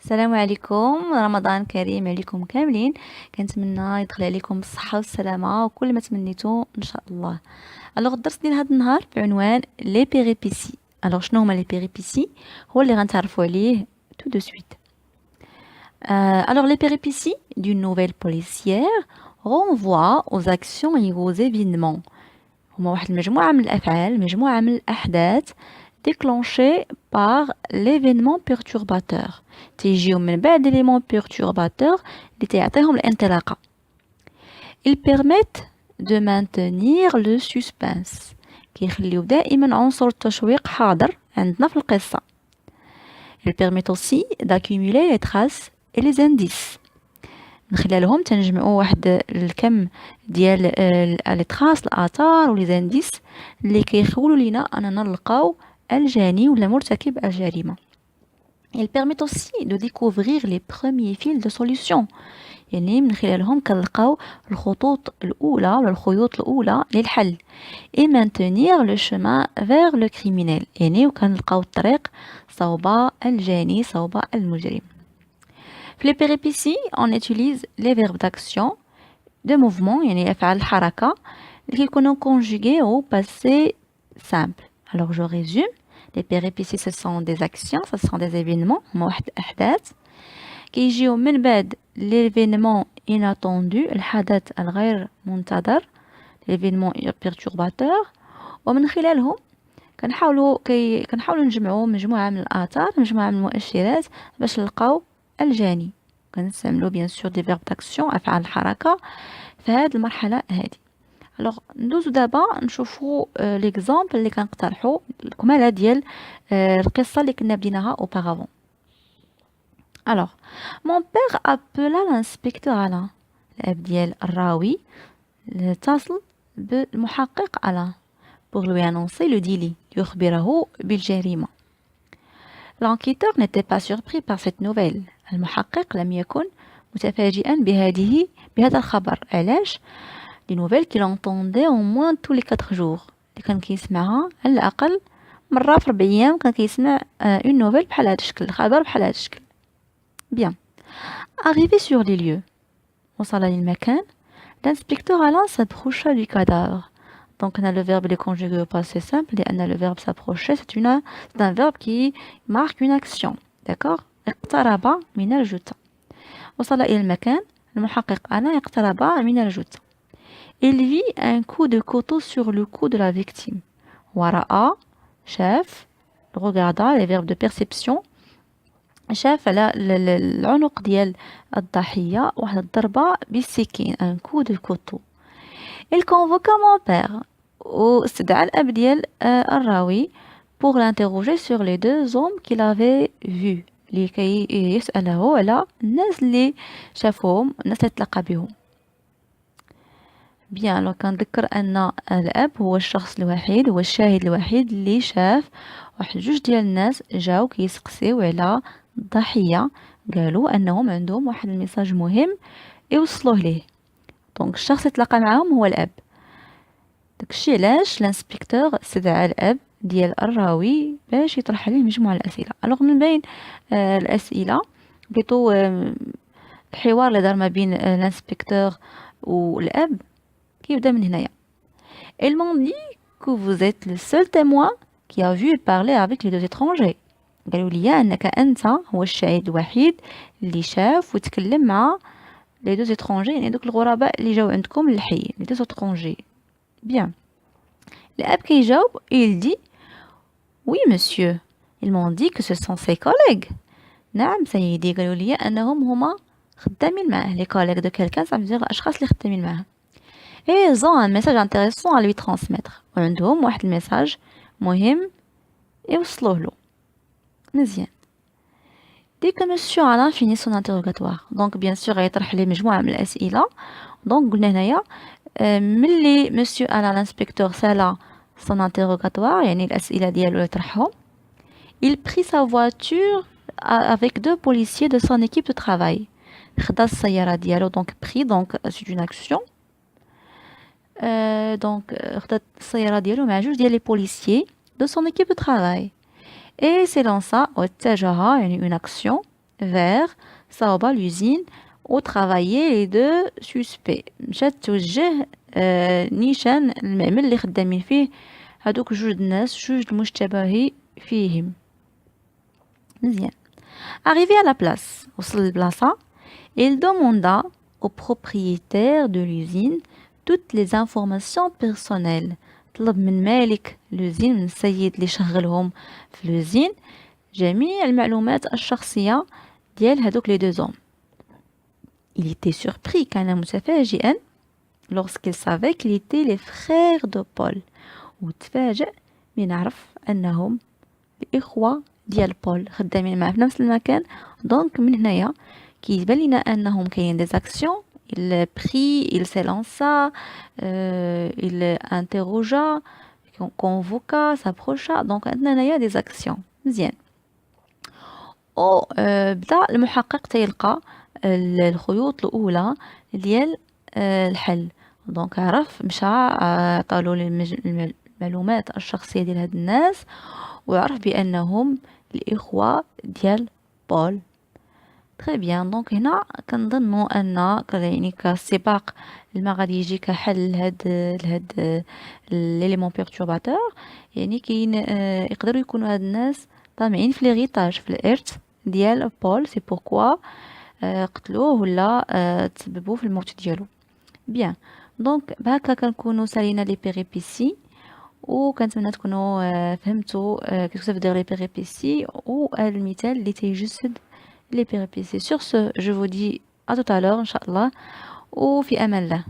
السلام عليكم، رمضان كريم عليكم كاملين. كنتمنى يدخل عليكم بالصحة والسلامة وكل ما تمنيتو ان شاء الله. الدرس ديال هذا النهار بعنوان لي بيريبيسي. شنو هما لي بيريبيسي؟ هو اللي غنتعرفوا عليه tout de suite. Les péripéties d'une nouvelle policière renvoient aux actions et aux événements. هما واحد المجموعة من الأفعال، مجموعة من الأحداث déclenchées par l'événement perturbateur. تيجيو من بعد l'élément perturbateur اللي تيعطيهم الانطلاقة. Ils permettent de maintenir le suspense. كيخليو دائما عنصر التشويق حاضر عندنا في القصة. Ils permettent aussi d'accumuler les traces et les indices. من خلالهم تنجمعوا واحد الكم ديال لي تراس الاثار ولي زانديس اللي كيخولوا لينا اننا نلقاو الجاني ولا مرتكب الجريمه. Il permet aussi de découvrir les premiers fils de solution. يعني من خلالهم كنلقاو الخطوط الاولى ولا الخيوط الاولى للحل. Et maintenir le chemin vers le criminel. يعني وكنلقاو الطريق صوب الجاني صوب المجرم. في les péripéties on utilise les verbes d'action de mouvement يعني أفعال الحركة اللي كيكونوا conjugués au passé simple. Alors je résume. Les péripéties ce sont des actions, ce sont des événements هما واحد الأحداث كيجيو من بعد l'événement inattendu الحدث الغير منتظر l'événement perturbateur ومن خلالهم كنحاولوا نجمعوا مجموعة من الآثار مجموعة من المؤشرات باش نلقاو الجاني. كنستعملوا بيان سور دي فيرب داكسيون افعال الحركه في هذه المرحله هذه. ندوزو دابا نشوفوا ليكزامبل اللي كنقترحوا الكماله ديال القصه اللي كنا بديناها auparavant. Mon père appela l'inspecteur Alain. الاب ديال الراوي اتصل بالمحقق Alain pour lui annoncer le délit يخبره بالجريمه. L'enquêteur n'était pas surpris par cette nouvelle. المحقق لم يكن متفاجئا بهذا الخبر. علاش؟ دي نوفيل qu'il entendait au moins tous les 4 jours. اللي كان كيسمعها على الأقل مرة في 4 أيام كان كيسمع une nouvelle بحال هذا الشكل، خبر بحال هذا الشكل. Bien. Arrivé sur les lieux. وصل للمكان. L'inspecteur Alain s'approcha du cadavre. Donc on a le verbe les conjugué au passé simple et on a le verbe s'approcher, c'est un verbe qui marque une action. D'accord? اقترب من الجثة. وصل إلى المكان. المحقق أنا اقترب من الجثة. Il vit un coup de couteau sur le cou de la victime. ورأى شاف regarda les verbes de perception شاف على العنق ديال الضحية واحد الضربة بالسكين un coup de couteau. Il convoqua mon père واستدعى الأب ديال الراوي pour l'interroger sur les 2 hommes qu'il avait vus لكي يسأله على الناس اللي شافوهم الناس اللي تلقى بهم. بيان لو كنذكر ان الاب هو الشخص الوحيد هو الشاهد الوحيد اللي شاف واحد 2 ديال الناس جاو كيسقسيو على الضحيه قالوا انهم عندهم واحد الميساج مهم يوصلوه ليه. دونك الشخص اللي تلاقى معاهم هو الاب. داكشي علاش الانسبكتور استدعى الاب ديال الراوي باش يطرح عليه مجموعه الاسئله. من بين الاسئله بليطو الحوار اللي دار ما بين الانسبكتور والاب كيبدا من هنايا. Ils m'ont dit que vous êtes le seul témoin qui a vu et parlé avec les 2 étrangers. قالوا لي انك انت هو الشاهد الوحيد اللي شاف وتكلم مع les 2 étrangers يعني دوك الغرباء اللي جاو عندكم للحي les 2 étrangers. Bien. الاب كيجاوب il dit oui monsieur. Ils m'ont dit que ce sont ses collègues. نعم سيدي قالوا لي انهم هما خدامين معاه les collègues de quelqu'un ça veut dire الاشخاص اللي خدامين معاه. Et ils ont un message intéressant à lui transmettre. وعندهم واحد الميساج مهم يوصلوه له. مزيان. Dès que monsieur Alain finit son interrogatoire. Donc bien sûr غيطرح لي مجموعة من الأسئلة. Donc قلنا هنايا ملي monsieur Alain l'inspecteur سالا son interrogatoire يعني الأسئلة ديالو اللي طرحهم. Il prit sa voiture avec 2 policiers de son équipe de travail. خدا السيارة ديالو donc pris donc c'est une action. Donc خدات السيارة ديالو مع 2 ديال لي بوليسيي de son équipe de travail. Et s'élança واتجه يعني une action vers صوب l'usine وترافايي لي دو سوسبي مشات توجه نيشان المعمل اللي خدامين فيه هادوك جوج الناس جوج المشتبه فيهم مزيان. Arrivé à la place وصل للبلاصة il demanda au propriétaire de l'usine toutes les informations personnelles طلب من مالك لوزين من السيد اللي شغلهم في لوزين جميع المعلومات الشخصية ديال هادوك لي دو زوم. Il était surpris كان متفاجئا lorsqu'il savait qu'il était les frères de Paul وتفاجأ من عرف أنهم الإخوة ديال بول خدامين معاه في نفس المكان. دونك من هنايا كيبان لينا أنهم كاين دي زاكسيون il prit il s'élança il interrogea convoqua s'approcha دونك عندنا هنايا دي زاكسيون مزيان. بدا المحقق تيلقى الخيوط الأولى ديال الحل. دونك عرف مشى عطالو المعلومات الشخصية ديال هاد الناس وعرف بأنهم الإخوة ديال بول. تري بيان. دونك هنا كنظنوا ان يعني كسباق ما غادي يجي كحل لهاد ليليمون بيرتورباتور يعني كاين يقدروا يكونوا هاد الناس طامعين في ليغيتاج في الارث ديال بول سي بوركوا قتلوه ولا تسببوا في الموت ديالو. بيان. دونك بهكا كنكونوا سالينا لي بيريبيسي وكنتمنى تكونوا فهمتوا كيف تبداو لي بيريبيسي والمثال اللي تيجسد les péripéties. Sur ce, je vous dis à tout à l'heure, Inch'Allah, ou fi aman Allah.